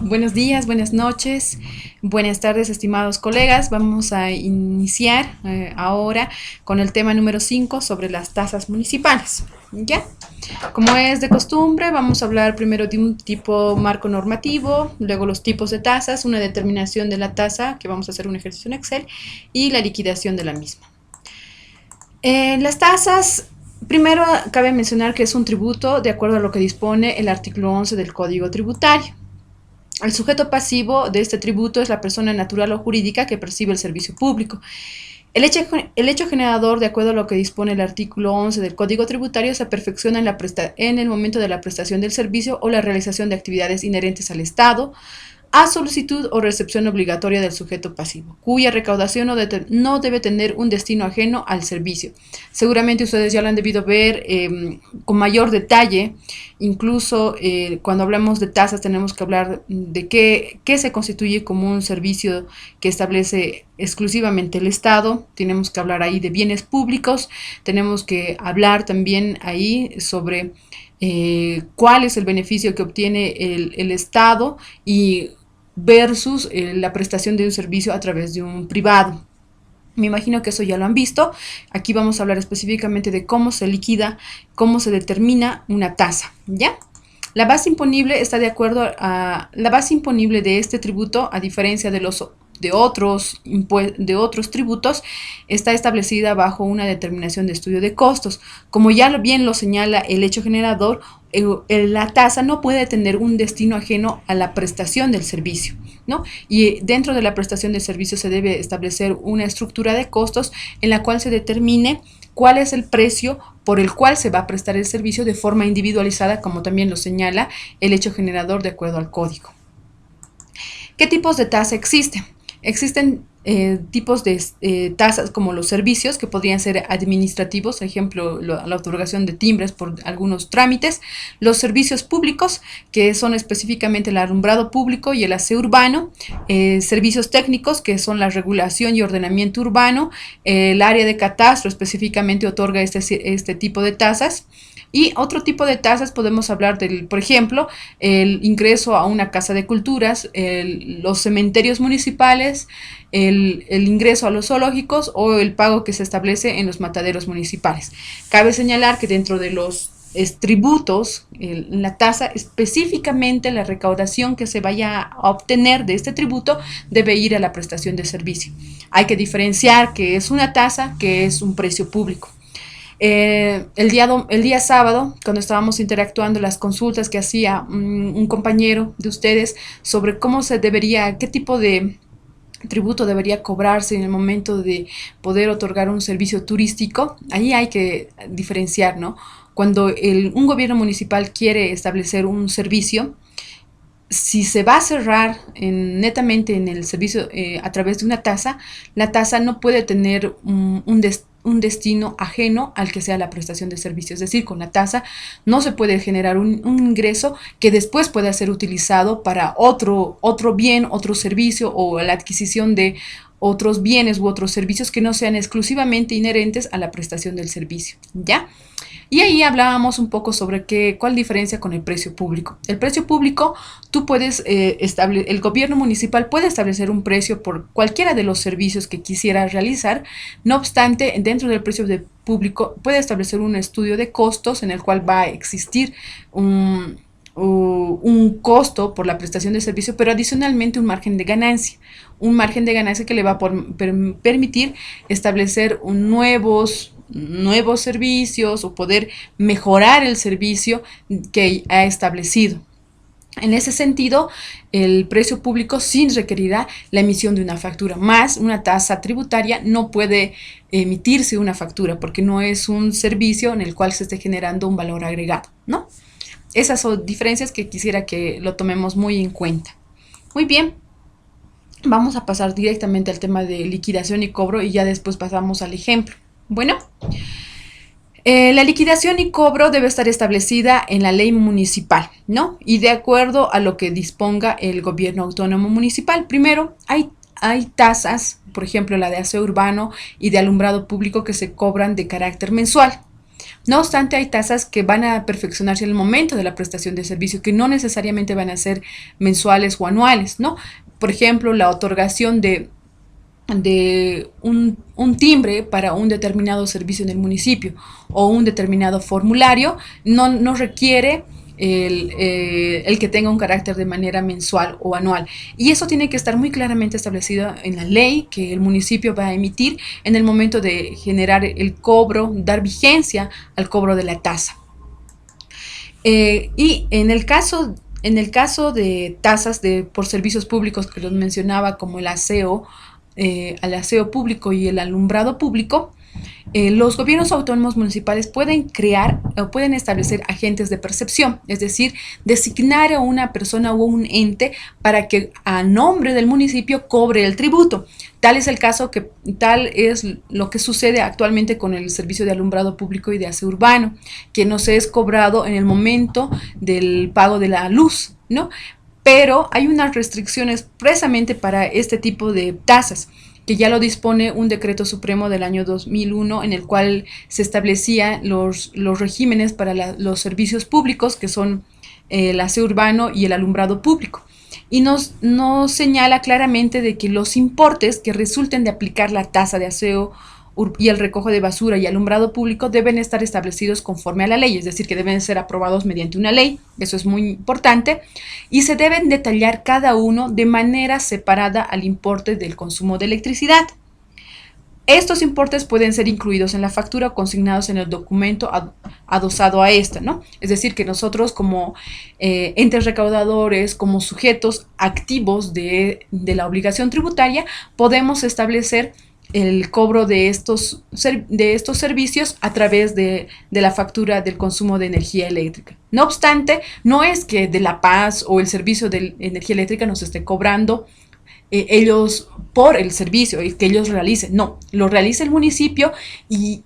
Buenos días, buenas noches, buenas tardes, estimados colegas. Vamos a iniciar ahora con el tema número 5 sobre las tasas municipales. ¿Ya? Como es de costumbre, vamos a hablar primero de un tipo marco normativo, luego los tipos de tasas, una determinación de la tasa, que vamos a hacer un ejercicio en Excel, y la liquidación de la misma. Las tasas, primero cabe mencionar que es un tributo de acuerdo a lo que dispone el artículo 11 del Código Tributario. El sujeto pasivo de este tributo es la persona natural o jurídica que percibe el servicio público. El hecho generador, de acuerdo a lo que dispone el artículo 11 del Código Tributario, se perfecciona en el momento de la prestación del servicio o la realización de actividades inherentes al Estado, a solicitud o recepción obligatoria del sujeto pasivo, cuya recaudación no debe tener un destino ajeno al servicio. Seguramente ustedes ya lo han debido ver con mayor detalle. Incluso cuando hablamos de tasas tenemos que hablar de qué se constituye como un servicio que establece exclusivamente el Estado. Tenemos que hablar ahí de bienes públicos, tenemos que hablar también ahí sobre cuál es el beneficio que obtiene el Estado y versus la prestación de un servicio a través de un privado. Me imagino que eso ya lo han visto. Aquí vamos a hablar específicamente de cómo se liquida, cómo se determina una tasa, ¿ya? La base imponible está de acuerdo a la base imponible de este tributo, a diferencia de otros tributos, está establecida bajo una determinación de estudio de costos. Como ya bien lo señala el hecho generador, la tasa no puede tener un destino ajeno a la prestación del servicio, ¿no? Y dentro de la prestación del servicio se debe establecer una estructura de costos en la cual se determine cuál es el precio por el cual se va a prestar el servicio de forma individualizada, como también lo señala el hecho generador de acuerdo al código. ¿Qué tipos de tasa existen? Existen tipos de tasas como los servicios, que podrían ser administrativos, ejemplo, la otorgación de timbres por algunos trámites, los servicios públicos, que son específicamente el alumbrado público y el aseo urbano, servicios técnicos, que son la regulación y ordenamiento urbano, el área de catastro específicamente otorga este tipo de tasas. Y otro tipo de tasas podemos hablar del, por ejemplo, el ingreso a una casa de culturas, los cementerios municipales, el ingreso a los zoológicos o el pago que se establece en los mataderos municipales. Cabe señalar que dentro de los tributos, la tasa, específicamente la recaudación que se vaya a obtener de este tributo debe ir a la prestación de servicio. Hay que diferenciar qué es una tasa, qué es un precio público. El día sábado, cuando estábamos interactuando, las consultas que hacía un compañero de ustedes sobre cómo se debería, qué tipo de tributo debería cobrarse en el momento de poder otorgar un servicio turístico, ahí hay que diferenciar, ¿no? Cuando un gobierno municipal quiere establecer un servicio, si se va a cerrar netamente en el servicio a través de una tasa, la tasa no puede tener un destino ajeno al que sea la prestación de servicio. Es decir, con la tasa no se puede generar un ingreso que después pueda ser utilizado para otro bien, otro servicio o la adquisición de otros bienes u otros servicios que no sean exclusivamente inherentes a la prestación del servicio, ¿ya? Y ahí hablábamos un poco sobre cuál diferencia con el precio público. El precio público, tú puedes el gobierno municipal puede establecer un precio por cualquiera de los servicios que quisiera realizar. No obstante, dentro del precio público puede establecer un estudio de costos en el cual va a existir un costo por la prestación de servicio, pero adicionalmente un margen de ganancia que le va a permitir establecer nuevos servicios o poder mejorar el servicio que ha establecido. En ese sentido, el precio público sí requerirá la emisión de una factura, más una tasa tributaria no puede emitirse una factura porque no es un servicio en el cual se esté generando un valor agregado, ¿no? Esas son diferencias que quisiera que lo tomemos muy en cuenta. Muy bien, vamos a pasar directamente al tema de liquidación y cobro y ya después pasamos al ejemplo. Bueno, la liquidación y cobro debe estar establecida en la ley municipal, ¿no? Y de acuerdo a lo que disponga el gobierno autónomo municipal. Primero, hay tasas, por ejemplo, la de aseo urbano y de alumbrado público que se cobran de carácter mensual. No obstante, hay tasas que van a perfeccionarse en el momento de la prestación de servicio, que no necesariamente van a ser mensuales o anuales, ¿no? Por ejemplo, la otorgación de un timbre para un determinado servicio en el municipio o un determinado formulario no requiere el que tenga un carácter de manera mensual o anual. Y eso tiene que estar muy claramente establecido en la ley que el municipio va a emitir en el momento de generar el cobro, dar vigencia al cobro de la tasa. Y en el caso de tasas por servicios públicos que los mencionaba, como el aseo público y el alumbrado público, los gobiernos autónomos municipales pueden crear o pueden establecer agentes de percepción, es decir, designar a una persona o un ente para que a nombre del municipio cobre el tributo. Tal es lo que sucede actualmente con el servicio de alumbrado público y de aseo urbano, que no se es cobrado en el momento del pago de la luz, ¿no? Pero hay unas restricciones precisamente para este tipo de tasas, que ya lo dispone un decreto supremo del año 2001, en el cual se establecían los regímenes para los servicios públicos, que son el aseo urbano y el alumbrado público. Y nos señala claramente de que los importes que resulten de aplicar la tasa de aseo y el recojo de basura y alumbrado público deben estar establecidos conforme a la ley, es decir, que deben ser aprobados mediante una ley, eso es muy importante, y se deben detallar cada uno de manera separada al importe del consumo de electricidad. Estos importes pueden ser incluidos en la factura o consignados en el documento adosado a esta, ¿no? Es decir, que nosotros como entes recaudadores, como sujetos activos de la obligación tributaria, podemos establecer el cobro de estos servicios a través de la factura del consumo de energía eléctrica. No obstante, no es que de La Paz o el servicio de energía eléctrica nos esté cobrando ellos por el servicio que ellos realicen. No, lo realiza el municipio y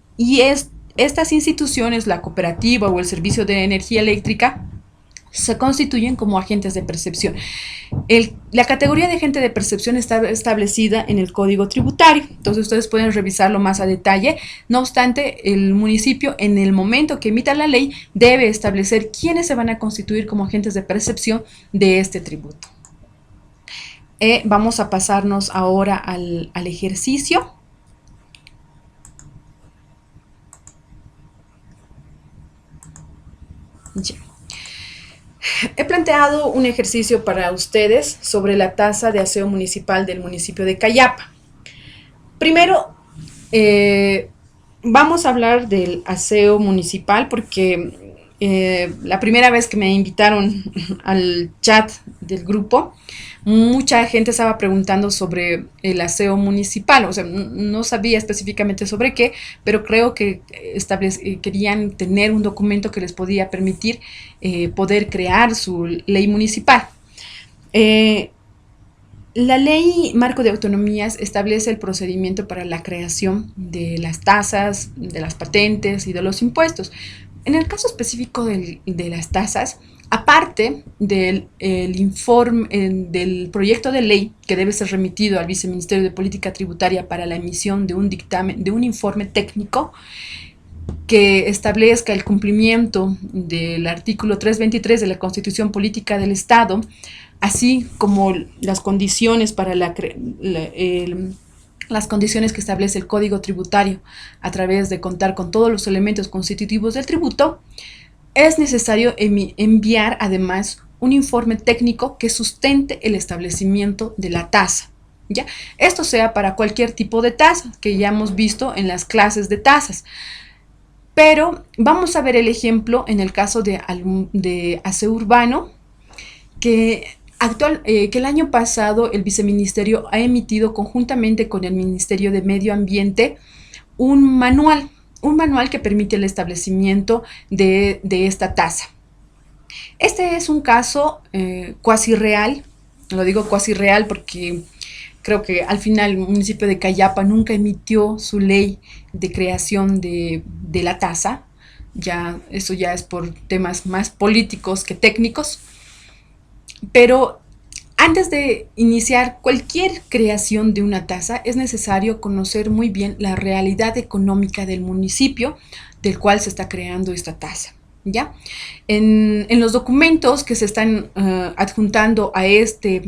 estas instituciones, la cooperativa o el servicio de energía eléctrica, se constituyen como agentes de percepción. La categoría de agente de percepción está establecida en el Código Tributario, entonces ustedes pueden revisarlo más a detalle. No obstante, el municipio, en el momento que emita la ley, debe establecer quiénes se van a constituir como agentes de percepción de este tributo. Vamos a pasarnos ahora al ejercicio. Ya. He planteado un ejercicio para ustedes sobre la tasa de aseo municipal del municipio de Cayapa. Primero, vamos a hablar del aseo municipal porque la primera vez que me invitaron al chat del grupo, mucha gente estaba preguntando sobre el aseo municipal, o sea, no sabía específicamente sobre qué, pero creo que querían tener un documento que les podía permitir poder crear su ley municipal. La ley Marco de Autonomías establece el procedimiento para la creación de las tasas, de las patentes y de los impuestos. En el caso específico de las tasas, aparte del informe del proyecto de ley que debe ser remitido al Viceministerio de Política Tributaria para la emisión de un informe técnico que establezca el cumplimiento del artículo 323 de la Constitución Política del Estado, así como las condiciones para las condiciones que establece el Código Tributario a través de contar con todos los elementos constitutivos del tributo, es necesario enviar además un informe técnico que sustente el establecimiento de la tasa, ¿ya? Esto sea para cualquier tipo de tasa que ya hemos visto en las clases de tasas. Pero vamos a ver el ejemplo en el caso de aseo urbano, que el año pasado el Viceministerio ha emitido conjuntamente con el Ministerio de Medio Ambiente un manual que permite el establecimiento de esta tasa. Este es un caso cuasi real, lo digo cuasi real porque creo que al final el municipio de Cayapa nunca emitió su ley de creación de la tasa, eso ya es por temas más políticos que técnicos, pero Antes de iniciar cualquier creación de una tasa, es necesario conocer muy bien la realidad económica del municipio del cual se está creando esta tasa. ¿Ya? En los documentos que se están adjuntando a este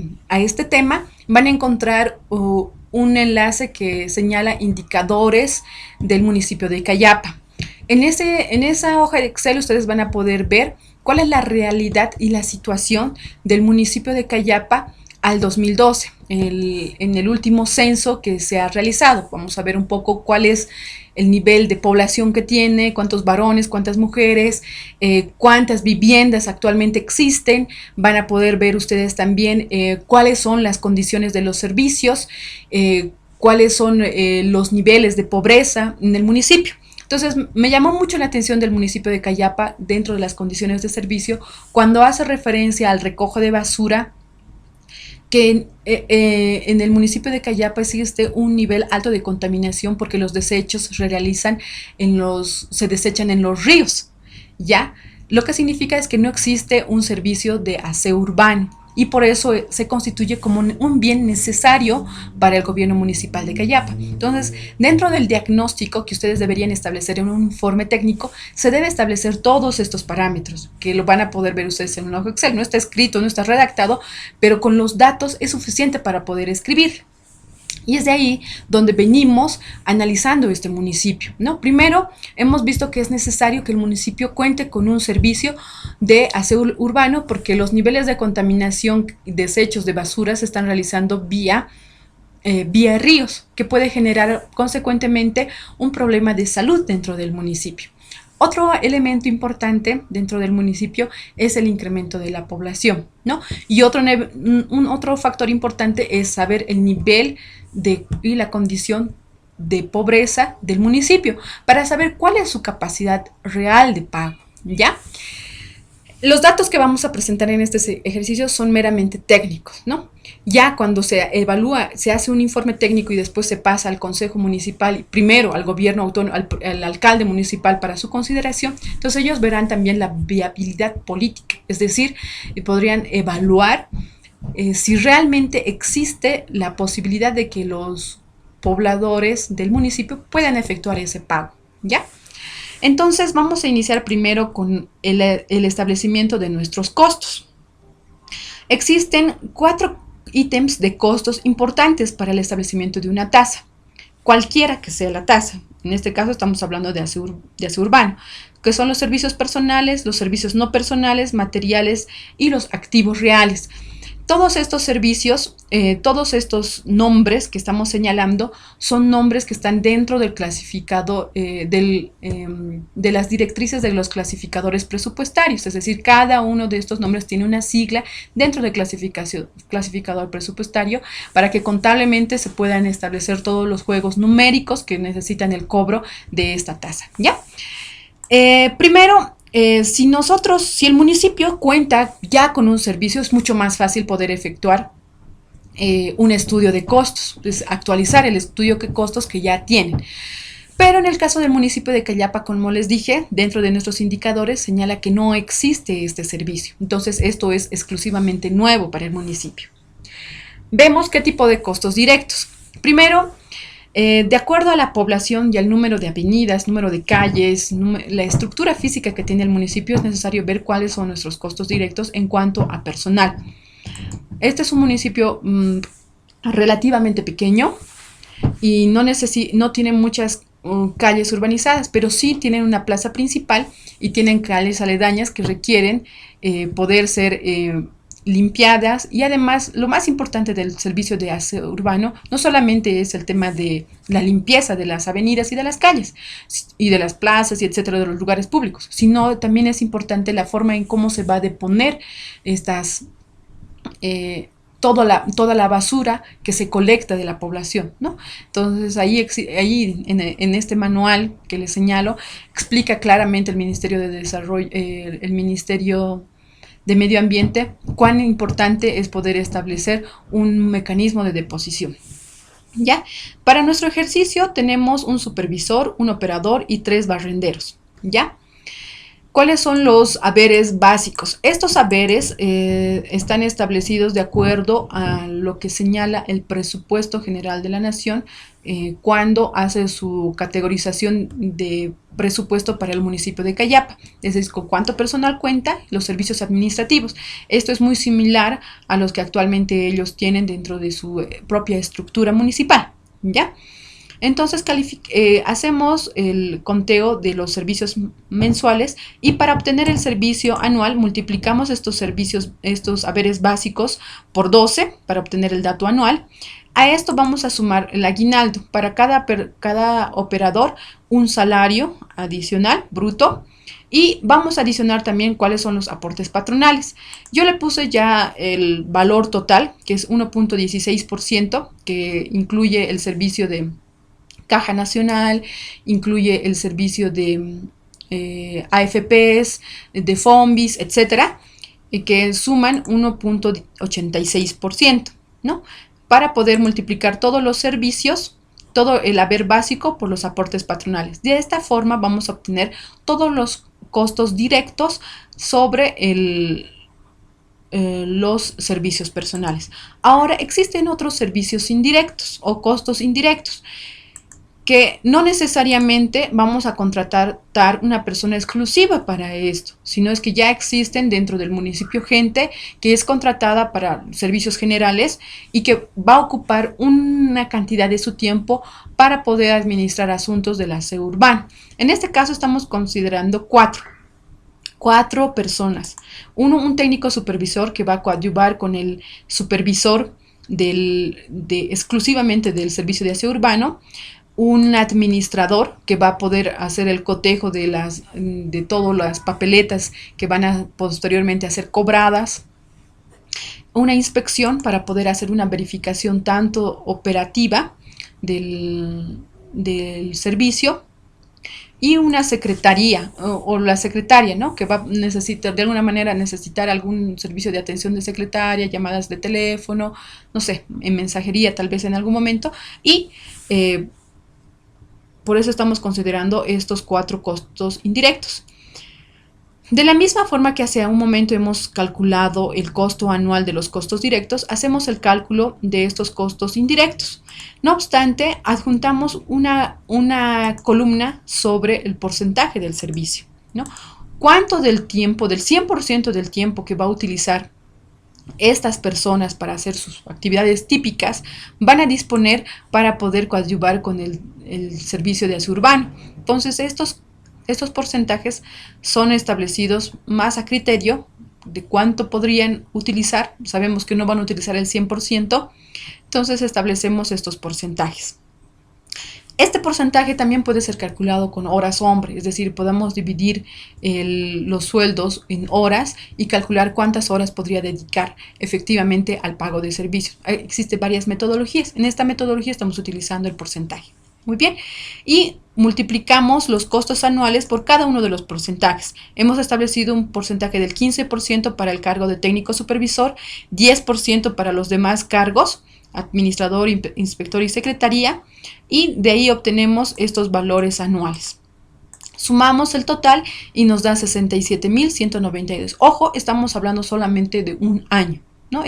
tema, van a encontrar un enlace que señala indicadores del municipio de Cayapa. En esa hoja de Excel ustedes van a poder ver cuál es la realidad y la situación del municipio de Cayapa al 2012, en el último censo que se ha realizado. Vamos a ver un poco cuál es el nivel de población que tiene, cuántos varones, cuántas mujeres, cuántas viviendas actualmente existen. Van a poder ver ustedes también cuáles son las condiciones de los servicios, cuáles son los niveles de pobreza en el municipio. Entonces, me llamó mucho la atención del municipio de Cayapa dentro de las condiciones de servicio cuando hace referencia al recojo de basura, que en el municipio de Cayapa existe un nivel alto de contaminación porque los desechos se desechan en los ríos, ¿ya? Lo que significa es que no existe un servicio de aseo urbano y por eso se constituye como un bien necesario para el gobierno municipal de Cayapa. Entonces, dentro del diagnóstico que ustedes deberían establecer en un informe técnico, se debe establecer todos estos parámetros, que lo van a poder ver ustedes en un hoja Excel. No está escrito, no está redactado, pero con los datos es suficiente para poder escribir. Y es de ahí donde venimos analizando este municipio, ¿no? Primero, hemos visto que es necesario que el municipio cuente con un servicio de aseo urbano porque los niveles de contaminación y desechos de basura se están realizando vía ríos, que puede generar consecuentemente un problema de salud dentro del municipio. Otro elemento importante dentro del municipio es el incremento de la población, ¿no? Y otro factor importante es saber el nivel y la condición de pobreza del municipio para saber cuál es su capacidad real de pago, ¿ya? Los datos que vamos a presentar en este ejercicio son meramente técnicos, ¿no? Ya cuando se evalúa, se hace un informe técnico y después se pasa al Consejo Municipal, primero al gobierno autónomo, al alcalde municipal para su consideración, entonces ellos verán también la viabilidad política, es decir, podrían evaluar si realmente existe la posibilidad de que los pobladores del municipio puedan efectuar ese pago, ¿ya? Entonces vamos a iniciar primero con el establecimiento de nuestros costos. Existen 4 ítems de costos importantes para el establecimiento de una tasa, cualquiera que sea la tasa. En este caso estamos hablando de aseo urbano, que son los servicios personales, los servicios no personales, materiales y los activos reales. Todos estos servicios, todos estos nombres que estamos señalando son nombres que están dentro del clasificado de las directrices de los clasificadores presupuestarios, es decir, cada uno de estos nombres tiene una sigla dentro del clasificador presupuestario para que contablemente se puedan establecer todos los juegos numéricos que necesitan el cobro de esta tasa, ¿ya? Primero, si el municipio cuenta ya con un servicio, es mucho más fácil poder efectuar un estudio de costos, es actualizar el estudio de costos que ya tienen. Pero en el caso del municipio de Cayapa, como les dije, dentro de nuestros indicadores señala que no existe este servicio. Entonces, esto es exclusivamente nuevo para el municipio. Vemos qué tipo de costos directos. Primero, de acuerdo a la población y al número de avenidas, número de calles, la estructura física que tiene el municipio, es necesario ver cuáles son nuestros costos directos en cuanto a personal. Este es un municipio relativamente pequeño y no tiene muchas calles urbanizadas, pero sí tienen una plaza principal y tienen calles aledañas que requieren poder ser limpiadas, y además lo más importante del servicio de aseo urbano no solamente es el tema de la limpieza de las avenidas y de las calles y de las plazas y etcétera, de los lugares públicos, sino también es importante la forma en cómo se va a deponer toda la basura que se colecta de la población, ¿no? Entonces ahí en este manual que les señalo explica claramente el Ministerio de Desarrollo, el Ministerio de Medio Ambiente, cuán importante es poder establecer un mecanismo de deposición. ¿Ya? Para nuestro ejercicio tenemos un supervisor, un operador y 3 barrenderos. ¿Ya? ¿Cuáles son los haberes básicos? Estos haberes están establecidos de acuerdo a lo que señala el presupuesto general de la nación cuando hace su categorización de presupuesto para el municipio de Cayapa, es decir, con cuánto personal cuenta, los servicios administrativos. Esto es muy similar a los que actualmente ellos tienen dentro de su propia estructura municipal, ¿ya? Entonces hacemos el conteo de los servicios mensuales y para obtener el servicio anual multiplicamos estos haberes básicos por 12 para obtener el dato anual. A esto vamos a sumar el aguinaldo. Para cada operador un salario adicional bruto. Y vamos a adicionar también cuáles son los aportes patronales. Yo le puse ya el valor total, que es 1.16%, que incluye el servicio de Caja Nacional, incluye el servicio de AFPs, de FOMBIS, etcétera, que suman 1.86%, ¿no? Para poder multiplicar todos los servicios, todo el haber básico por los aportes patronales. De esta forma vamos a obtener todos los costos directos sobre los servicios personales. Ahora existen otros servicios indirectos o costos indirectos, que no necesariamente vamos a contratar una persona exclusiva para esto, sino es que ya existen dentro del municipio gente que es contratada para servicios generales y que va a ocupar una cantidad de su tiempo para poder administrar asuntos del aseo urbano. En este caso estamos considerando cuatro personas. Un técnico supervisor que va a coadyuvar con el supervisor exclusivamente del servicio de aseo urbano, un administrador que va a poder hacer el cotejo de todas las papeletas que van a posteriormente a ser cobradas, una inspección para poder hacer una verificación tanto operativa del servicio, y una secretaría o la secretaria, ¿no? Que va a necesitar, de alguna manera, necesitar algún servicio de atención de secretaria, llamadas de teléfono, no sé, en mensajería tal vez en algún momento, y por eso estamos considerando estos 4 costos indirectos. De la misma forma que hace un momento hemos calculado el costo anual de los costos directos, hacemos el cálculo de estos costos indirectos. No obstante, adjuntamos una columna sobre el porcentaje del servicio, ¿no? ¿Cuánto del tiempo, del 100% del tiempo que va a utilizar estas personas para hacer sus actividades típicas, van a disponer para poder coadyuvar con el servicio de aseo urbano? Entonces, estos porcentajes son establecidos más a criterio de cuánto podrían utilizar. Sabemos que no van a utilizar el 100%, entonces establecemos estos porcentajes. Este porcentaje también puede ser calculado con horas hombre, es decir, podemos dividir los sueldos en horas y calcular cuántas horas podría dedicar efectivamente al pago de servicios. Existen varias metodologías. En esta metodología estamos utilizando el porcentaje. Muy bien, y multiplicamos los costos anuales por cada uno de los porcentajes. Hemos establecido un porcentaje del 15% para el cargo de técnico supervisor, 10% para los demás cargos, administrador, inspector y secretaría, y de ahí obtenemos estos valores anuales. Sumamos el total y nos da 67.192. Ojo, estamos hablando solamente de un año, ¿no?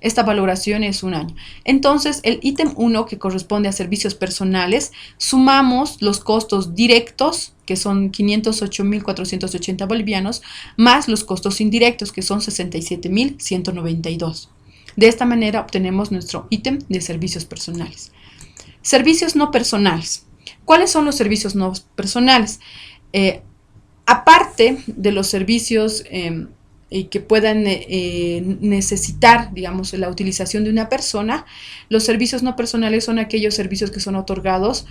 Esta valoración es un año. Entonces, el ítem 1, que corresponde a servicios personales, sumamos los costos directos, que son 508.480 bolivianos, más los costos indirectos, que son 67.192. De esta manera obtenemos nuestro ítem de servicios personales. Servicios no personales. ¿Cuáles son los servicios no personales? Aparte de los servicios que puedan necesitar, digamos, la utilización de una persona, los servicios no personales son aquellos servicios que son otorgados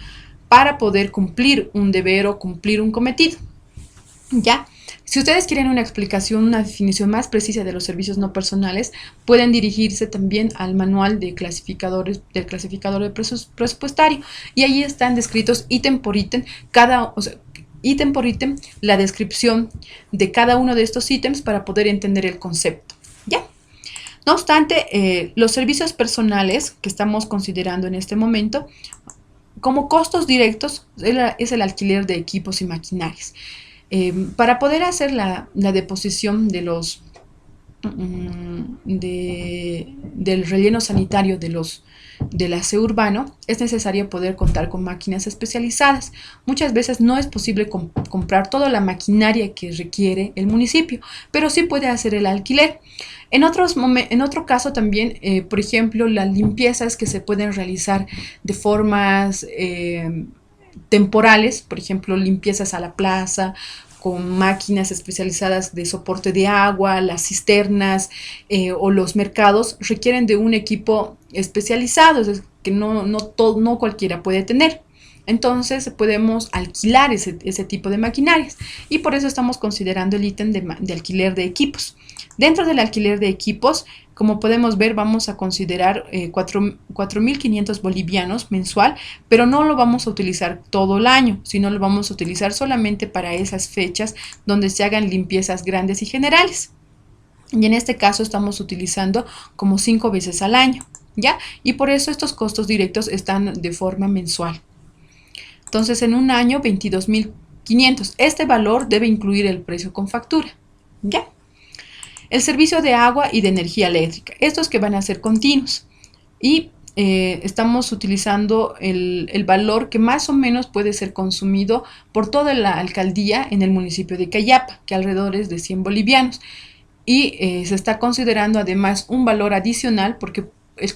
para poder cumplir un deber o cumplir un cometido. ¿Ya? Si ustedes quieren una explicación, una definición más precisa de los servicios no personales, pueden dirigirse también al manual de clasificadores del clasificador de presupuestario, y ahí están descritos ítem por ítem, ítem por ítem, la descripción de cada uno de estos ítems para poder entender el concepto. ¿Ya? No obstante, los servicios personales que estamos considerando en este momento, como costos directos, es el alquiler de equipos y maquinarias. Para poder hacer la deposición de los del relleno sanitario del aseo urbano, es necesario poder contar con máquinas especializadas. Muchas veces no es posible comprar toda la maquinaria que requiere el municipio, pero sí puede hacer el alquiler. En otro caso también, por ejemplo, las limpiezas que se pueden realizar de formas temporales, por ejemplo, limpiezas a la plaza, con máquinas especializadas de soporte de agua, las cisternas o los mercados requieren de un equipo especializado, es decir, que no cualquiera puede tener. Entonces podemos alquilar ese tipo de maquinarias y por eso estamos considerando el ítem de alquiler de equipos. Dentro del alquiler de equipos, como podemos ver, vamos a considerar 4.500 bolivianos mensual, pero no lo vamos a utilizar todo el año, sino lo vamos a utilizar solamente para esas fechas donde se hagan limpiezas grandes y generales. Y en este caso estamos utilizando como 5 veces al año, ¿ya? Y por eso estos costos directos están de forma mensual. Entonces, en un año, 22.500. Este valor debe incluir el precio con factura, ¿ya? El servicio de agua y de energía eléctrica, estos que van a ser continuos. Y estamos utilizando el valor que más o menos puede ser consumido por toda la alcaldía en el municipio de Cayapa, que alrededor es de 100 bolivianos. Y se está considerando además un valor adicional porque el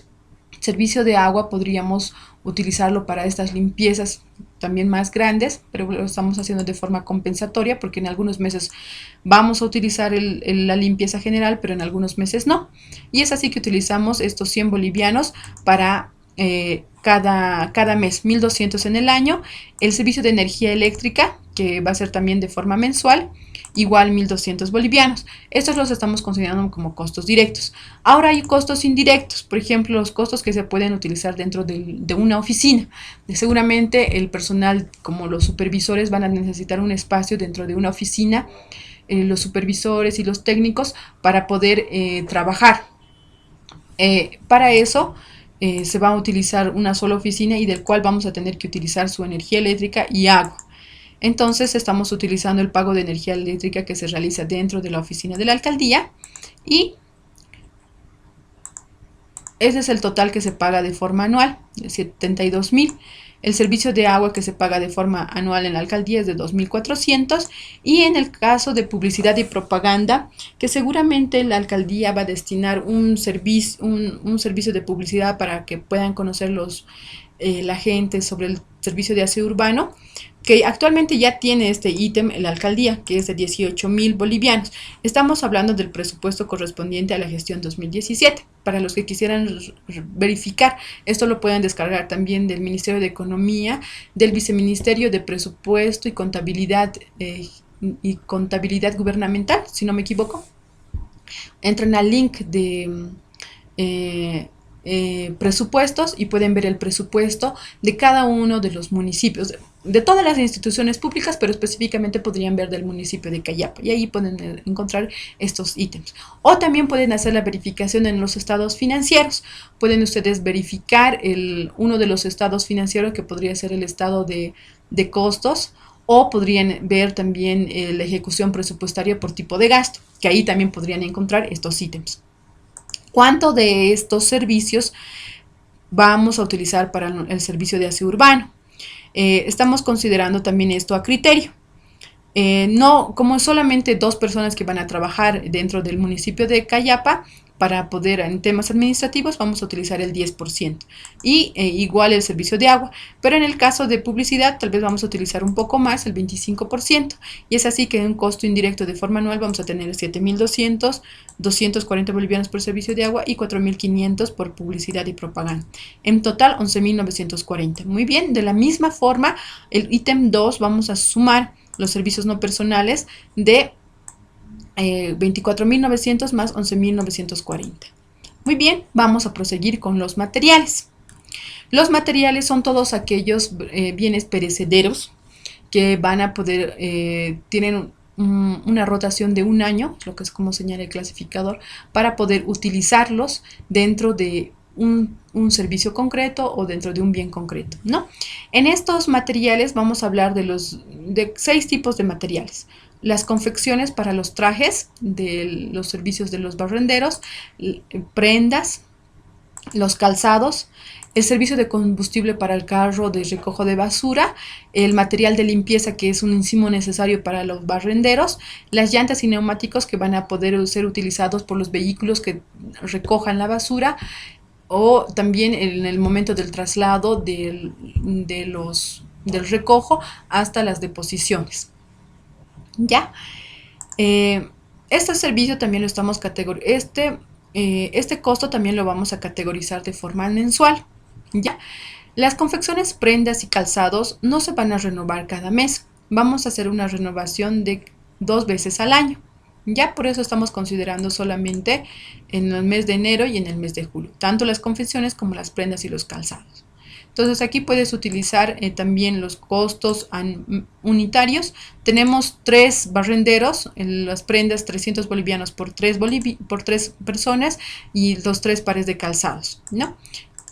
servicio de agua podríamos utilizarlo para estas limpiezas también más grandes, pero lo estamos haciendo de forma compensatoria porque en algunos meses vamos a utilizar la limpieza general, pero en algunos meses no. Y es así que utilizamos estos 100 bolivianos para cada mes, 1.200 en el año. El servicio de energía eléctrica, que va a ser también de forma mensual, igual 1.200 bolivianos. Estos los estamos considerando como costos directos. Ahora hay costos indirectos, por ejemplo, los costos que se pueden utilizar dentro de una oficina. Seguramente el personal, como los supervisores, van a necesitar un espacio dentro de una oficina, los supervisores y los técnicos, para poder trabajar. Para eso se va a utilizar una sola oficina y del cual vamos a tener que utilizar su energía eléctrica y agua. Entonces estamos utilizando el pago de energía eléctrica que se realiza dentro de la oficina de la alcaldía y ese es el total que se paga de forma anual, de 72.000. El servicio de agua que se paga de forma anual en la alcaldía es de 2.400 y en el caso de publicidad y propaganda, que seguramente la alcaldía va a destinar un servicio de publicidad para que puedan conocer la gente sobre el servicio de aseo urbano, que actualmente ya tiene este ítem en la alcaldía, que es de 18.000 bolivianos. Estamos hablando del presupuesto correspondiente a la gestión 2017. Para los que quisieran verificar, esto lo pueden descargar también del Ministerio de Economía, del Viceministerio de Presupuesto y Contabilidad Gubernamental, si no me equivoco. Entran al link de presupuestos y pueden ver el presupuesto de cada uno de los municipios, de todas las instituciones públicas, pero específicamente podrían ver del municipio de Cayapa y ahí pueden encontrar estos ítems. O también pueden hacer la verificación en los estados financieros. Pueden ustedes verificar uno de los estados financieros, que podría ser el estado de costos, o podrían ver también la ejecución presupuestaria por tipo de gasto, que ahí también podrían encontrar estos ítems. ¿Cuánto de estos servicios vamos a utilizar para el servicio de aseo urbano? Estamos considerando también esto a criterio. No, como solamente 2 personas que van a trabajar dentro del municipio de Cayapa, para poder, en temas administrativos, vamos a utilizar el 10% y igual el servicio de agua, pero en el caso de publicidad tal vez vamos a utilizar un poco más, el 25%, y es así que en un costo indirecto de forma anual vamos a tener 7.200, 240 bolivianos por servicio de agua y 4.500 por publicidad y propaganda. En total 11.940. Muy bien, de la misma forma, el ítem 2 vamos a sumar los servicios no personales de 24.900 más 11.940. Muy bien, vamos a proseguir con los materiales. Los materiales son todos aquellos bienes perecederos que van a poder, tienen una rotación de un año, lo que es como señala el clasificador, para poder utilizarlos dentro de un un servicio concreto o dentro de un bien concreto, ¿no? En estos materiales vamos a hablar de 6 tipos de materiales. Las confecciones para los trajes de los servicios de los barrenderos, prendas, los calzados, el servicio de combustible para el carro de recojo de basura, el material de limpieza que es un insumo necesario para los barrenderos, las llantas y neumáticos que van a poder ser utilizados por los vehículos que recojan la basura, o también en el momento del traslado del recojo hasta las deposiciones. ¿Ya? Este servicio también lo estamos categorizando. Este costo también lo vamos a categorizar de forma mensual. ¿Ya? Las confecciones, prendas y calzados no se van a renovar cada mes. Vamos a hacer una renovación de 2 veces al año. Ya, por eso estamos considerando solamente en el mes de enero y en el mes de julio, tanto las confecciones como las prendas y los calzados. Entonces aquí puedes utilizar también los costos unitarios. Tenemos 3 barrenderos, en las prendas 300 bolivianos por 3 personas y los 3 pares de calzados, ¿no?,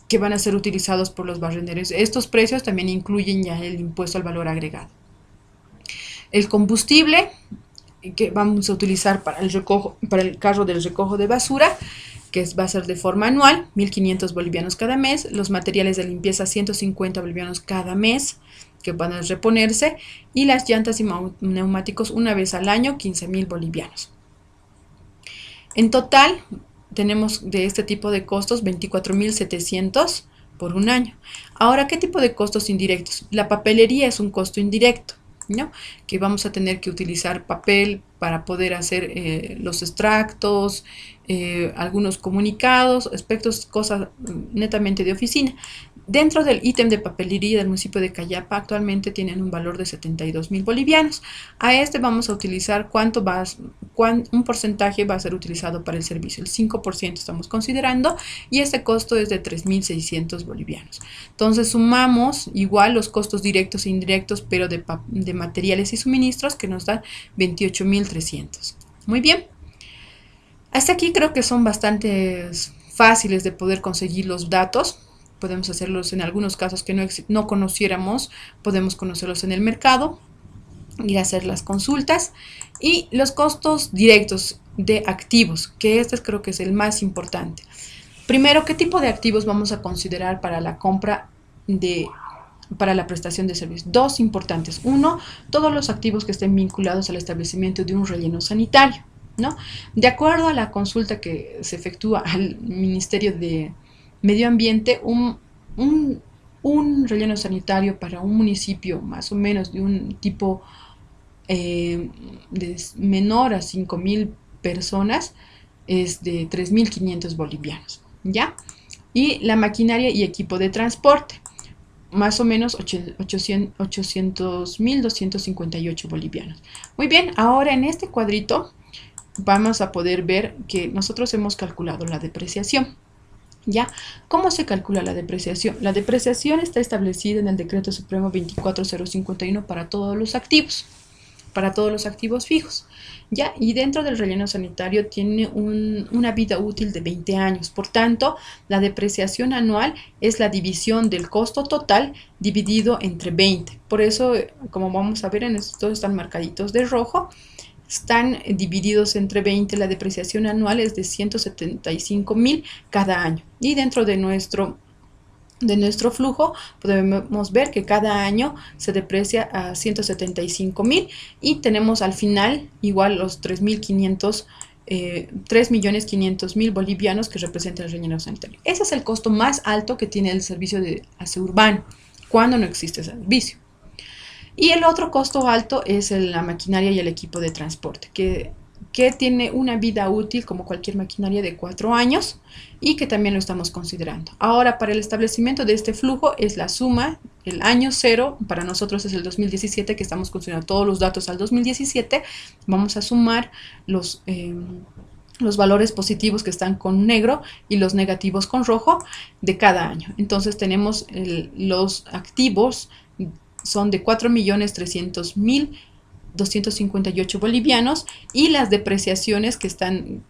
que van a ser utilizados por los barrenderos. Estos precios también incluyen ya el impuesto al valor agregado. El combustible que vamos a utilizar para el carro del recojo de basura, que va a ser de forma anual, 1.500 bolivianos cada mes. Los materiales de limpieza, 150 bolivianos cada mes, que van a reponerse. Y las llantas y neumáticos una vez al año, 15.000 bolivianos. En total, tenemos de este tipo de costos 24.700 por un año. Ahora, ¿qué tipo de costos indirectos? La papelería es un costo indirecto, ¿no?, que vamos a tener que utilizar papel para poder hacer los extractos, algunos comunicados, aspectos, cosas netamente de oficina. Dentro del ítem de papelería del municipio de Cayapa actualmente tienen un valor de 72.000 bolivianos. A este vamos a utilizar un porcentaje va a ser utilizado para el servicio, el 5% estamos considerando, y este costo es de 3.600 bolivianos. Entonces sumamos igual los costos directos e indirectos, pero de materiales y suministros, que nos dan 28.300. Muy bien. Hasta aquí creo que son bastante fáciles de poder conseguir los datos. Podemos hacerlos en algunos casos que no conociéramos, podemos conocerlos en el mercado, ir a hacer las consultas. Y los costos directos de activos, que este creo que es el más importante. Primero, ¿qué tipo de activos vamos a considerar para la compra para la prestación de servicios? 2 importantes. 1, todos los activos que estén vinculados al establecimiento de un relleno sanitario, ¿no? De acuerdo a la consulta que se efectúa al Ministerio de Medio Ambiente, un relleno sanitario para un municipio más o menos de un tipo de menor a 5.000 personas es de 3.500 bolivianos, ¿ya? Y la maquinaria y equipo de transporte, más o menos 800.258 bolivianos. Muy bien, ahora en este cuadrito vamos a poder ver que nosotros hemos calculado la depreciación. ¿Ya? ¿Cómo se calcula la depreciación? La depreciación está establecida en el Decreto Supremo 24051 para todos los activos fijos, ¿ya? Y dentro del relleno sanitario tiene una vida útil de 20 años. Por tanto, la depreciación anual es la división del costo total dividido entre 20. Por eso, como vamos a ver, todos están marcaditos de rojo. Están divididos entre 20, la depreciación anual es de 175.000 cada año. Y dentro de nuestro flujo podemos ver que cada año se deprecia a 175.000 y tenemos al final igual los 3.500.000 bolivianos que representa el relleno sanitario. Ese es el costo más alto que tiene el servicio de aseo urbano cuando no existe ese servicio. Y el otro costo alto es la maquinaria y el equipo de transporte, que tiene una vida útil como cualquier maquinaria de 4 años y que también lo estamos considerando. Ahora, para el establecimiento de este flujo es la suma, el año 0, para nosotros es el 2017, que estamos considerando todos los datos al 2017, vamos a sumar los valores positivos que están con negro y los negativos con rojo de cada año. Entonces tenemos los activos son de 4.300.258 bolivianos y las depreciaciones que están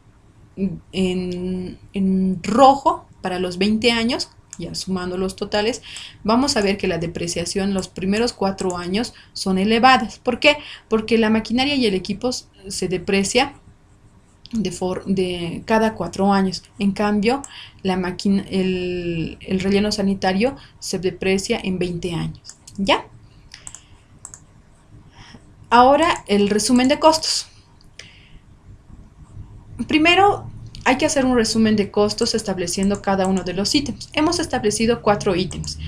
en rojo para los 20 años ya sumando los totales, vamos a ver que la depreciación los primeros 4 años son elevadas. ¿Por qué? Porque la maquinaria y el equipo se deprecia de cada 4 años. En cambio, el relleno sanitario se deprecia en 20 años. ¿Ya? Ahora el resumen de costos. Primero hay que hacer un resumen de costos estableciendo cada uno de los ítems. Hemos establecido 4 ítems: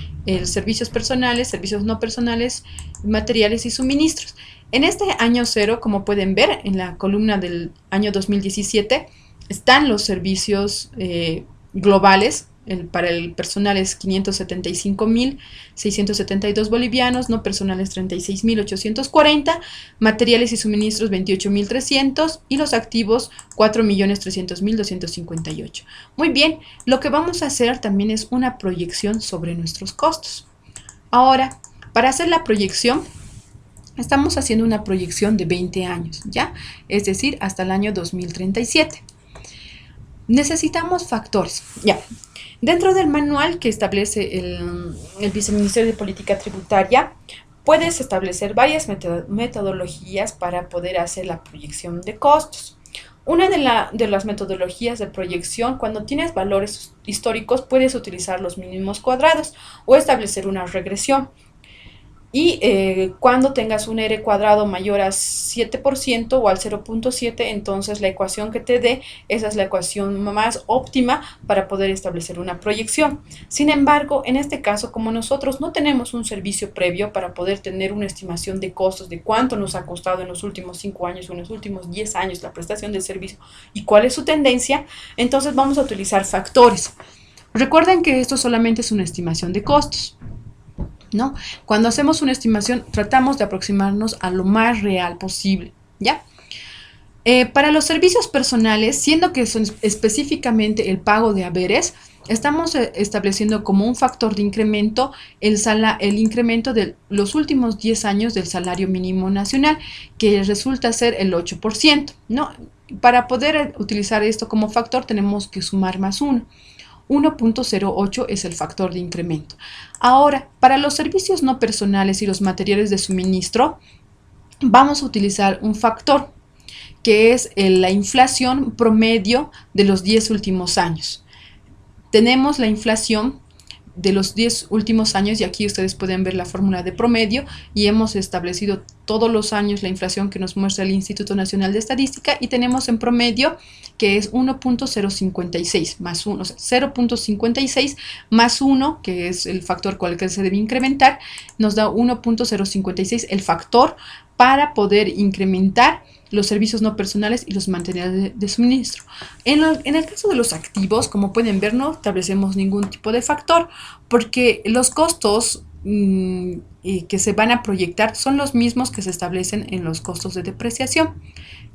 servicios personales, servicios no personales, materiales y suministros. En este año cero, como pueden ver en la columna del año 2017, están los servicios globales. Para el personal es 575.672 bolivianos, no personales 36.840, materiales y suministros 28.300 y los activos 4.300.258. Muy bien, lo que vamos a hacer también es una proyección sobre nuestros costos. Ahora, para hacer la proyección, estamos haciendo una proyección de 20 años, ¿ya? Es decir, hasta el año 2037. Necesitamos factores, ya. Dentro del manual que establece el Viceministerio de Política Tributaria, puedes establecer varias metodologías para poder hacer la proyección de costos. Una de las metodologías de proyección, cuando tienes valores históricos, puedes utilizar los mínimos cuadrados o establecer una regresión. Y cuando tengas un R cuadrado mayor a 7% o al 0.7, entonces la ecuación que te dé, esa es la ecuación más óptima para poder establecer una proyección. Sin embargo, en este caso, como nosotros no tenemos un servicio previo para poder tener una estimación de costos, de cuánto nos ha costado en los últimos 5 años o en los últimos 10 años la prestación del servicio y cuál es su tendencia, entonces vamos a utilizar factores. Recuerden que esto solamente es una estimación de costos, ¿no? Cuando hacemos una estimación, tratamos de aproximarnos a lo más real posible, ¿ya? Para los servicios personales, siendo que son específicamente el pago de haberes, estamos estableciendo como un factor de incremento el incremento de los últimos 10 años del salario mínimo nacional, que resulta ser el 8%, ¿no? Para poder utilizar esto como factor, tenemos que sumar más 1. 1.08 es el factor de incremento. Ahora, para los servicios no personales y los materiales de suministro, vamos a utilizar un factor que es la inflación promedio de los 10 últimos años. Tenemos la inflación de los 10 últimos años y aquí ustedes pueden ver la fórmula de promedio y hemos establecido todos los años la inflación que nos muestra el Instituto Nacional de Estadística y tenemos en promedio que es 1.056 más 1, o sea, 0.56 más 1, que es el factor con el que se debe incrementar, nos da 1.056 el factor para poder incrementar los servicios no personales y los materiales de suministro. En el caso de los activos, como pueden ver, no establecemos ningún tipo de factor porque los costos que se van a proyectar son los mismos que se establecen en los costos de depreciación,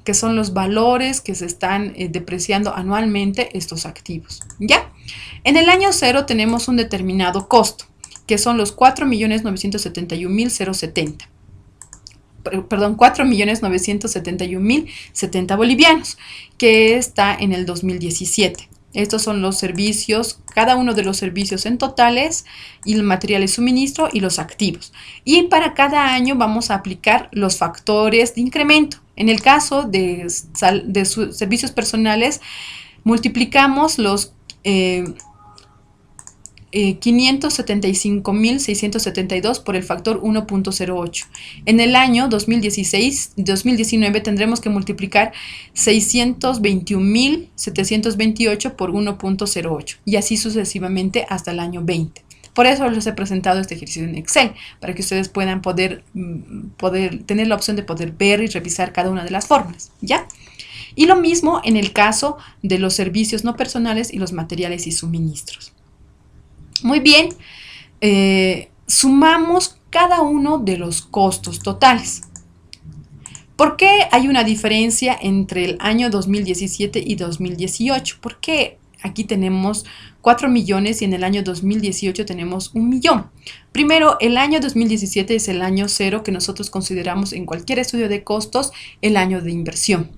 que son los valores que se están depreciando anualmente estos activos, ¿ya? En el año cero tenemos un determinado costo, que son los 4.971.070. Perdón, 4.971.070 bolivianos, que está en el 2017. Estos son los servicios, cada uno de los servicios en totales, y el material de suministro y los activos. Y para cada año vamos a aplicar los factores de incremento. En el caso de servicios personales, multiplicamos los 575.672 por el factor 1.08. En el año 2019 tendremos que multiplicar 621.728 por 1.08 y así sucesivamente hasta el año 20. Por eso les he presentado este ejercicio en Excel, para que ustedes puedan poder tener la opción de poder ver y revisar cada una de las fórmulas, ¿ya? Y lo mismo en el caso de los servicios no personales y los materiales y suministros. Muy bien, sumamos cada uno de los costos totales. ¿Por qué hay una diferencia entre el año 2017 y 2018? Porque aquí tenemos 4 millones y en el año 2018 tenemos 1 millón. Primero, el año 2017 es el año cero que nosotros consideramos en cualquier estudio de costos el año de inversión.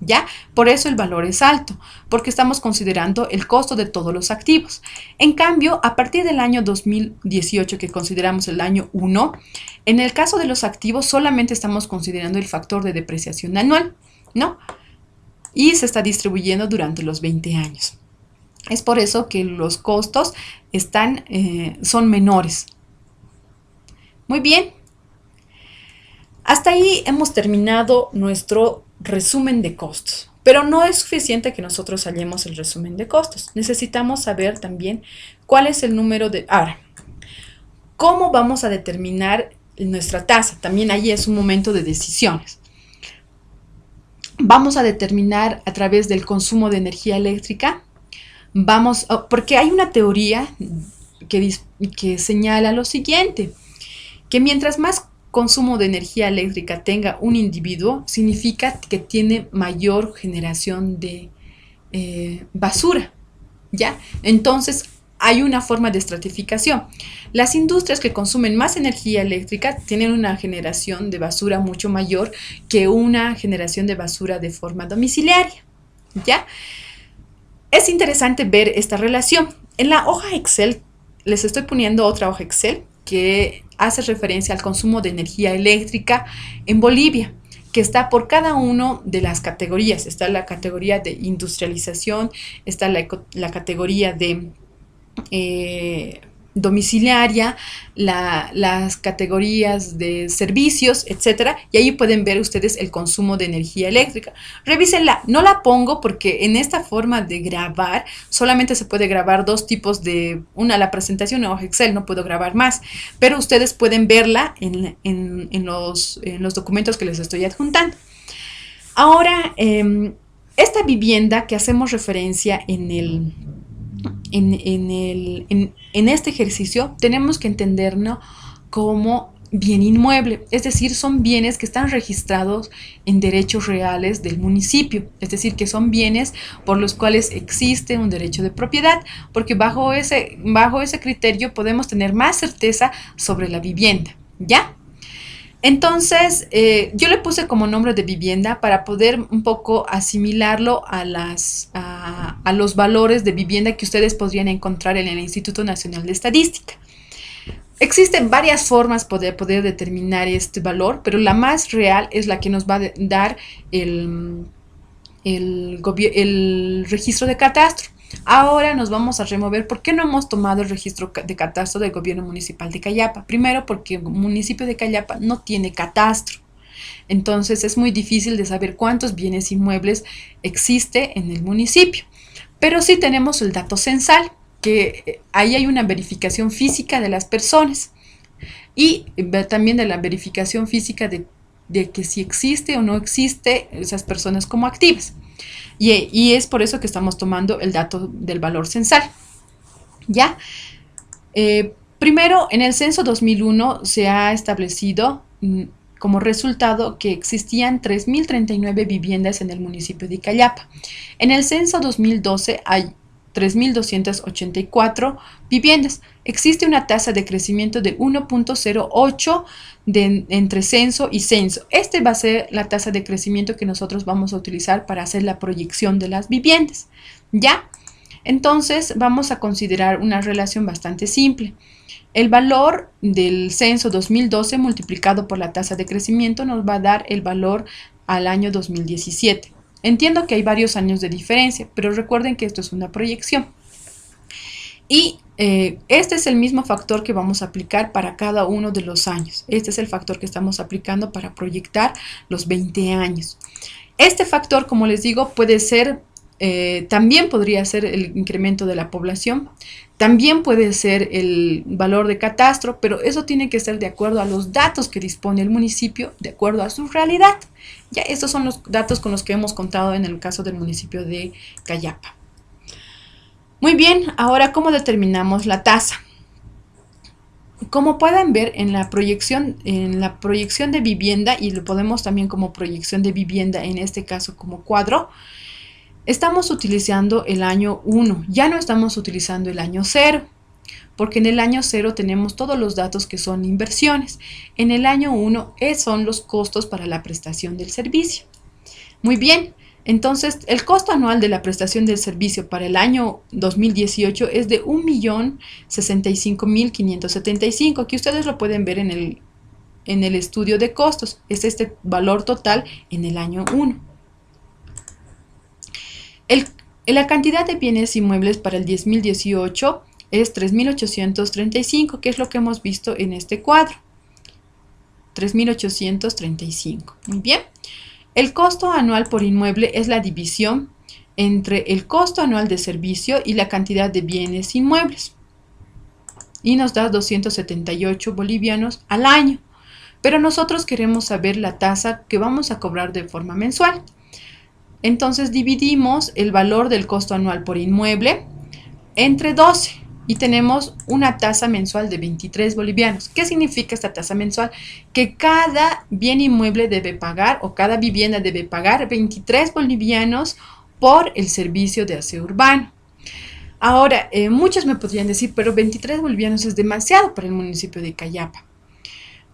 ¿Ya? Por eso el valor es alto, porque estamos considerando el costo de todos los activos. En cambio, a partir del año 2018, que consideramos el año 1, en el caso de los activos solamente estamos considerando el factor de depreciación anual, ¿no? Y se está distribuyendo durante los 20 años. Es por eso que los costos son menores. Muy bien. Hasta ahí hemos terminado nuestro resumen de costos. Pero no es suficiente que nosotros hallemos el resumen de costos. Necesitamos saber también cuál es el número de... Ahora, ¿cómo vamos a determinar nuestra tasa? También ahí es un momento de decisiones. Vamos a determinar a través del consumo de energía eléctrica. Porque hay una teoría que señala lo siguiente, que mientras más consumo de energía eléctrica tenga un individuo, significa que tiene mayor generación de basura, ¿ya? Entonces, hay una forma de estratificación. Las industrias que consumen más energía eléctrica tienen una generación de basura mucho mayor que una generación de basura de forma domiciliaria, ¿ya? Es interesante ver esta relación. En la hoja Excel, les estoy poniendo otra hoja Excel que hace referencia al consumo de energía eléctrica en Bolivia, que está por cada una de las categorías. Está la categoría de industrialización, está la categoría de domiciliaria, las categorías de servicios, etcétera, y ahí pueden ver ustedes el consumo de energía eléctrica. Revísenla, no la pongo porque en esta forma de grabar solamente se puede grabar dos tipos de, la presentación en hoja Excel, no puedo grabar más, pero ustedes pueden verla en los documentos que les estoy adjuntando. Ahora, esta vivienda que hacemos referencia en este ejercicio, tenemos que entenderlo como bien inmueble, es decir, son bienes que están registrados en derechos reales del municipio, es decir, que son bienes por los cuales existe un derecho de propiedad, porque bajo ese criterio podemos tener más certeza sobre la vivienda, ¿ya? Entonces, yo le puse como nombre de vivienda para poder un poco asimilarlo a los valores de vivienda que ustedes podrían encontrar en el Instituto Nacional de Estadística. Existen varias formas de poder determinar este valor, pero la más real es la que nos va a dar el registro de catastro. Ahora nos vamos a remover. ¿Por qué no hemos tomado el registro de catastro del gobierno municipal de Cayapa? Primero, porque el municipio de Cayapa no tiene catastro. Entonces es muy difícil de saber cuántos bienes inmuebles existe en el municipio. Pero sí tenemos el dato censal, que ahí hay una verificación física de las personas y también de la verificación física de que si existe o no existe esas personas como activas. Y es por eso que estamos tomando el dato del valor censal, ¿ya? Primero, en el censo 2001 se ha establecido como resultado que existían 3.039 viviendas en el municipio de Cayapa. En el censo 2012 hay 3.284 viviendas. Existe una tasa de crecimiento de 1.08 entre censo y censo. Este va a ser la tasa de crecimiento que nosotros vamos a utilizar para hacer la proyección de las viviendas, ¿ya? Entonces vamos a considerar una relación bastante simple. El valor del censo 2012 multiplicado por la tasa de crecimiento nos va a dar el valor al año 2017. Entiendo que hay varios años de diferencia, pero recuerden que esto es una proyección. Y este es el mismo factor que vamos a aplicar para cada uno de los años. Este es el factor que estamos aplicando para proyectar los 20 años. Este factor, como les digo, puede ser, también podría ser el incremento de la población, también puede ser el valor de catastro, pero eso tiene que ser de acuerdo a los datos que dispone el municipio, de acuerdo a su realidad. Ya estos son los datos con los que hemos contado en el caso del municipio de Cayapa. Muy bien, ahora, ¿cómo determinamos la tasa? Como pueden ver en la proyección de vivienda, y lo podemos también como proyección de vivienda, en este caso como cuadro, estamos utilizando el año 1, ya no estamos utilizando el año 0, porque en el año 0 tenemos todos los datos que son inversiones. En el año 1 son los costos para la prestación del servicio. Muy bien, Entonces, el costo anual de la prestación del servicio para el año 2018 es de 1.065.575. Aquí ustedes lo pueden ver en el estudio de costos. Es este valor total en el año 1. La cantidad de bienes inmuebles para el 2018 es 3.835, que es lo que hemos visto en este cuadro. 3.835. Muy bien. El costo anual por inmueble es la división entre el costo anual de servicio y la cantidad de bienes inmuebles. Y nos da 278 bolivianos al año. Pero nosotros queremos saber la tasa que vamos a cobrar de forma mensual. Entonces dividimos el valor del costo anual por inmueble entre 12 y tenemos una tasa mensual de 23 bolivianos. ¿Qué significa esta tasa mensual? Que cada bien inmueble debe pagar, o cada vivienda debe pagar 23 bolivianos por el servicio de aseo urbano. Ahora, muchos me podrían decir, pero 23 bolivianos es demasiado para el municipio de Cayapa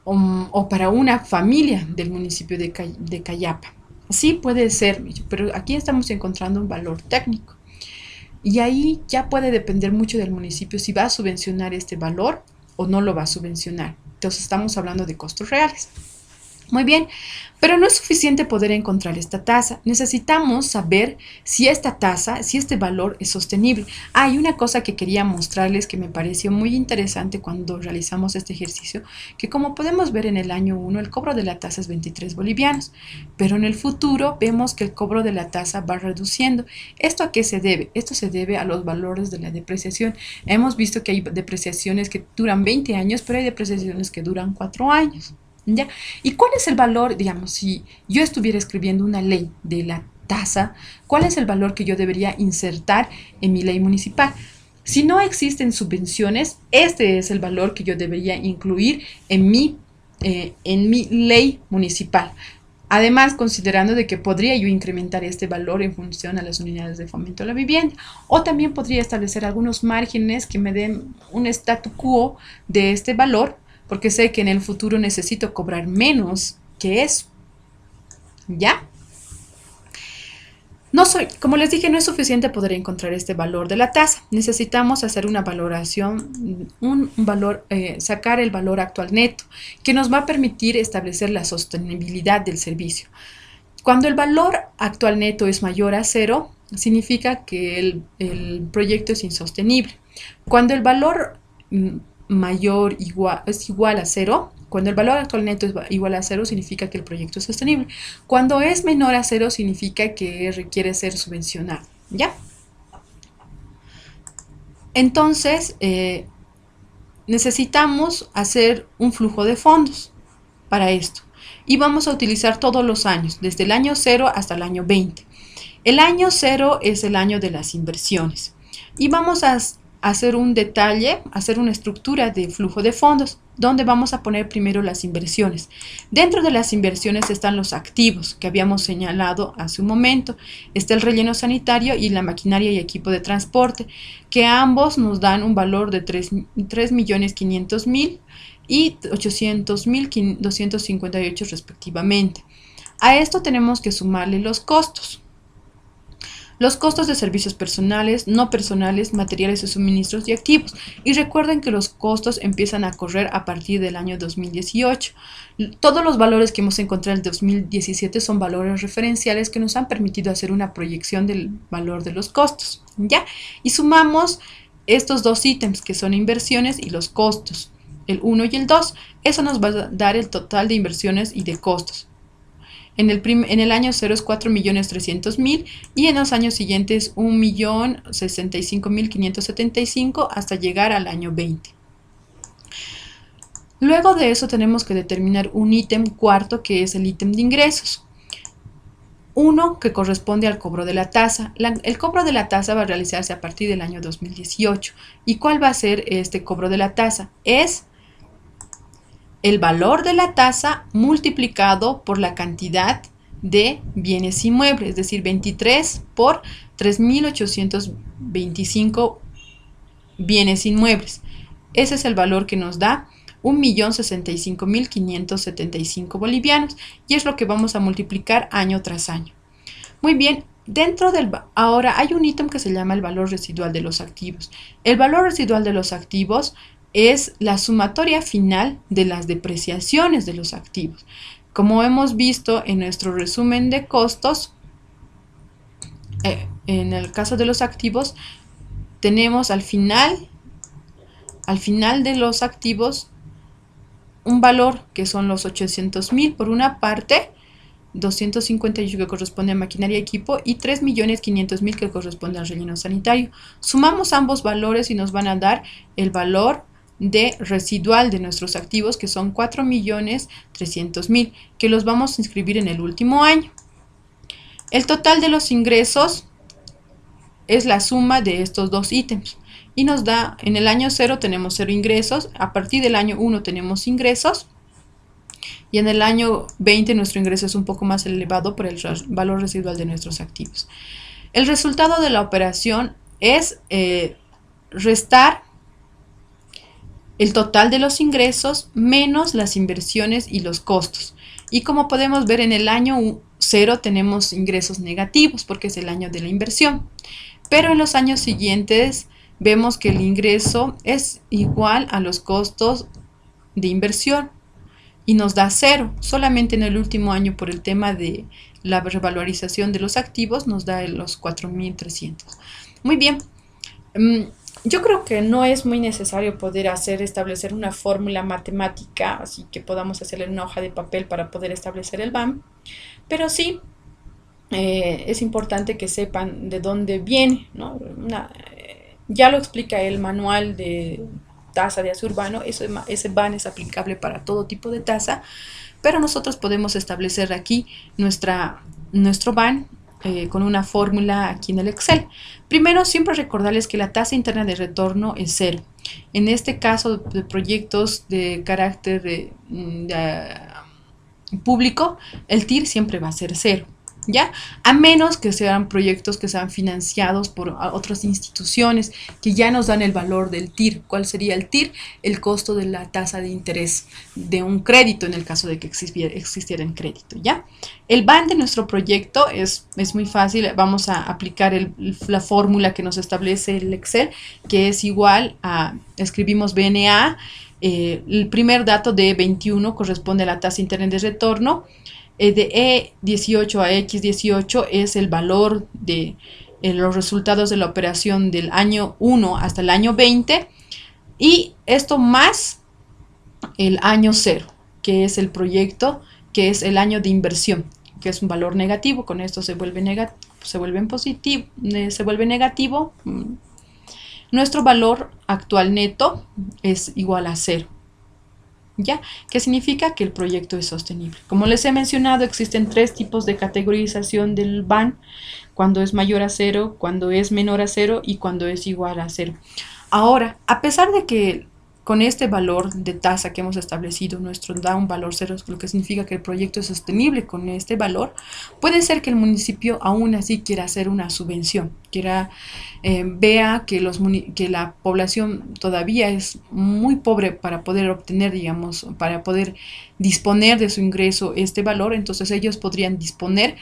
o para una familia del municipio de Cayapa. Sí puede ser, pero aquí estamos encontrando un valor técnico. Y ahí ya puede depender mucho del municipio si va a subvencionar este valor o no lo va a subvencionar. Entonces estamos hablando de costos reales. Muy bien, pero no es suficiente poder encontrar esta tasa. Necesitamos saber si esta tasa, si este valor es sostenible. Hay una cosa que quería mostrarles que me pareció muy interesante cuando realizamos este ejercicio, que como podemos ver en el año 1, el cobro de la tasa es 23 bolivianos, pero en el futuro vemos que el cobro de la tasa va reduciendo. ¿Esto a qué se debe? Esto se debe a los valores de la depreciación. Hemos visto que hay depreciaciones que duran 20 años, pero hay depreciaciones que duran 4 años. ¿Ya? ¿Y cuál es el valor, digamos, si yo estuviera escribiendo una ley de la tasa, cuál es el valor que yo debería insertar en mi ley municipal? Si no existen subvenciones, este es el valor que yo debería incluir en mi ley municipal. Además, considerando de que podría yo incrementar este valor en función a las unidades de fomento a la vivienda, o también podría establecer algunos márgenes que me den un statu quo de este valor, porque sé que en el futuro necesito cobrar menos que eso. ¿Ya? Como les dije, no es suficiente poder encontrar este valor de la tasa. Necesitamos hacer una valoración, sacar el valor actual neto, que nos va a permitir establecer la sostenibilidad del servicio. Cuando el valor actual neto es mayor a 0, significa que el proyecto es insostenible. Cuando el valor es igual a 0, cuando el valor actual neto es igual a 0, significa que el proyecto es sostenible. Cuando es menor a 0, significa que requiere ser subvencionado. ¿Ya? Entonces, necesitamos hacer un flujo de fondos para esto. Y vamos a utilizar todos los años, desde el año 0 hasta el año 20. El año 0 es el año de las inversiones. Y vamos a hacer un detalle, hacer una estructura de flujo de fondos, donde vamos a poner primero las inversiones. Dentro de las inversiones están los activos que habíamos señalado hace un momento. Está el relleno sanitario y la maquinaria y equipo de transporte, que ambos nos dan un valor de 3.500.000 y 800.258 respectivamente. A esto tenemos que sumarle los costos. Los costos de servicios personales, no personales, materiales de suministros y activos. Y recuerden que los costos empiezan a correr a partir del año 2018. Todos los valores que hemos encontrado en el 2017 son valores referenciales que nos han permitido hacer una proyección del valor de los costos. ¿Ya? Y sumamos estos dos ítems que son inversiones y los costos, el 1 y el 2. Eso nos va a dar el total de inversiones y de costos. En el año 0 es 4.300.000 y en los años siguientes 1.065.575 hasta llegar al año 20. Luego de eso tenemos que determinar un ítem cuarto, que es el ítem de ingresos. Uno que corresponde al cobro de la tasa. El cobro de la tasa va a realizarse a partir del año 2018. ¿Y cuál va a ser este cobro de la tasa? Es el valor de la tasa multiplicado por la cantidad de bienes inmuebles, es decir, 23 por 3.825 bienes inmuebles. Ese es el valor que nos da 1.065.575 bolivianos y es lo que vamos a multiplicar año tras año. Muy bien, ahora hay un ítem que se llama el valor residual de los activos. El valor residual de los activos es la sumatoria final de las depreciaciones de los activos. Como hemos visto en nuestro resumen de costos, en el caso de los activos, tenemos al final de los activos un valor que son los 800.000 por una parte, 258 que corresponde a maquinaria y equipo y 3.500.000 que corresponde al relleno sanitario. Sumamos ambos valores y nos van a dar el valor de residual de nuestros activos, que son 4.300.000, que los vamos a inscribir en el último año. El total de los ingresos es la suma de estos dos ítems y nos da, en el año 0 tenemos 0 ingresos, a partir del año 1 tenemos ingresos y en el año 20 nuestro ingreso es un poco más elevado por el valor residual de nuestros activos. El resultado de la operación es restar el total de los ingresos menos las inversiones y los costos. Y como podemos ver, en el año 0 tenemos ingresos negativos porque es el año de la inversión. Pero en los años siguientes vemos que el ingreso es igual a los costos de inversión y nos da 0. Solamente en el último año, por el tema de la revalorización de los activos, nos da los 4.300. Muy bien. Yo creo que no es muy necesario establecer una fórmula matemática, así que podamos hacerle en una hoja de papel para poder establecer el BAM, pero sí es importante que sepan de dónde viene, ¿no? Ya lo explica el manual de tasa de aseo urbano, ese BAN es aplicable para todo tipo de tasa, pero nosotros podemos establecer aquí nuestro BAN con una fórmula aquí en el Excel. Primero, siempre recordarles que la tasa interna de retorno es 0. En este caso de proyectos de carácter público, el TIR siempre va a ser 0. ¿Ya? A menos que sean proyectos que sean financiados por otras instituciones que ya nos dan el valor del TIR. ¿Cuál sería el TIR? El costo de la tasa de interés de un crédito en el caso de que existiera el crédito, ¿ya? El BAN de nuestro proyecto es muy fácil. Vamos a aplicar la fórmula que nos establece el Excel, que es igual a, escribimos BNA, el primer dato de 21 corresponde a la tasa interna de retorno. De E18 a X18 es el valor de los resultados de la operación del año 1 hasta el año 20 y esto más el año 0, que es el proyecto, que es el año de inversión, que es un valor negativo. Con esto se vuelve negativo. Nuestro valor actual neto es igual a 0. ¿Ya? ¿Qué significa? Que el proyecto es sostenible. Como les he mencionado, existen 3 tipos de categorización del BAN: cuando es mayor a 0, cuando es menor a 0 y cuando es igual a 0. Ahora, a pesar de que con este valor de tasa que hemos establecido, nuestro da un valor 0, lo que significa que el proyecto es sostenible con este valor, puede ser que el municipio aún así quiera hacer una subvención, vea que la población todavía es muy pobre para poder obtener, digamos, para poder disponer de su ingreso este valor. Entonces ellos podrían disponer.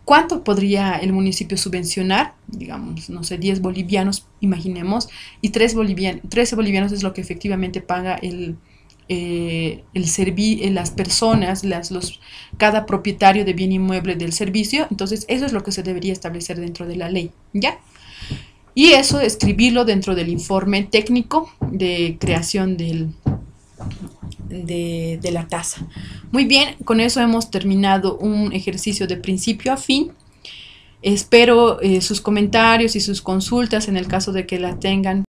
¿Cuánto podría el municipio subvencionar? Digamos, no sé, 10 bolivianos, imaginemos, y 13 bolivianos es lo que efectivamente paga las personas, cada propietario de bien inmueble del servicio. Entonces, eso es lo que se debería establecer dentro de la ley, ¿ya? Y eso, escribirlo dentro del informe técnico de creación de la tasa. Muy bien, con eso hemos terminado un ejercicio de principio a fin. Espero sus comentarios y sus consultas en el caso de que la tengan.